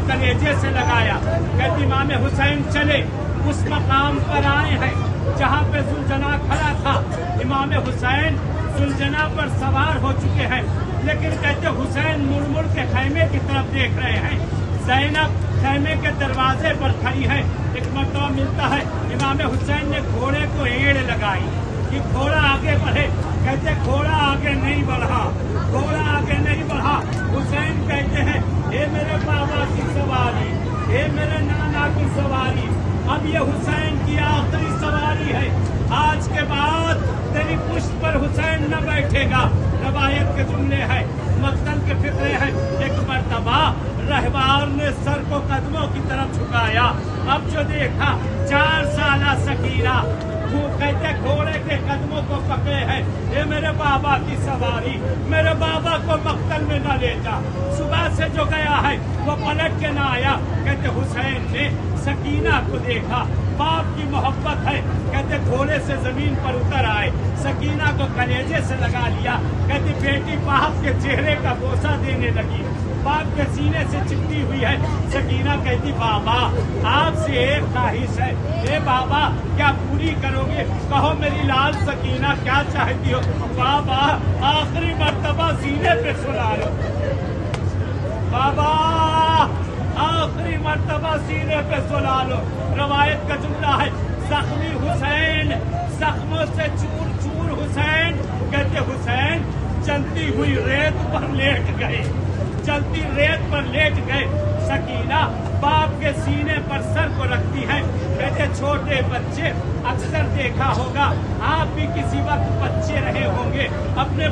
कलेजे से लगाया। कहती इमाम हुसैन चले उस मकाम पर आए हैं जहाँ पे सुलझना खड़ा था। इमाम हुसैन सुलझना पर सवार हो चुके हैं, लेकिन कहते हुसैन मुड़ मुड़ के खैमे की तरफ देख रहे हैं। ज़ैनब खैमे के दरवाजे पर खड़ी है। एक मरतबा मिलता है इमाम हुसैन ने घोड़े को एड़ लगाई कि घोड़ा आगे बढ़े। कहते घोड़ा आगे नहीं बढ़ा, घोड़ा आगे नहीं बढ़ा। हुसैन कहते हैं हे मेरे बाबा की सवारी, हे मेरे नाना की सवारी, अब ये हुसैन की आखिरी सवारी है। आज के बाद तेरी पुश्त पर हुसैन न बैठेगा। रवायत के जुमले हैं, मक्तल के फिक्रे हैं। एक मर्तबा रहबार ने सर को कदमों की तरफ झुकाया। अब जो देखा 4 साला सकीना वो कहते घोड़े के कदमों को पकड़े हैं। ये मेरे बाबा की सवारी, मेरे बाबा को मक्तल में न ले जा। सुबह से जो गया है वो पलट के ना आया। कहते हुसैन ने सकीना को देखा, बाप की मोहब्बत है। कहते घोड़े से जमीन पर उतर आए, सकीना को कलेजे से लगा लिया। कहती बेटी बाप के चेहरे का बोसा देने लगी, बाप के सीने से चिपटी हुई है। सकीना कहती बाबा आपसे एक ख्वाहिश है। ए बाबा क्या पूरी करोगे? कहो मेरी लाल सकीना क्या चाहती हो? बाबा आखिरी मर्तबा सीने पे सुला लो, बाबा आखिरी मर्तबा सीने पे सुला लो। रवायत का जुमला है जख्मी हुसैन, जख्मों से चूर चूर हुसैन। कहते हुसैन जलती हुई रेत पर लेट गए, जलती रेत पर लेट गए। सकीना बाप के सीने पर सर को रखती है। कहते छोटे बच्चे अक्सर देखा होगा, आप भी किसी वक्त बच्चे रहे होंगे, अपने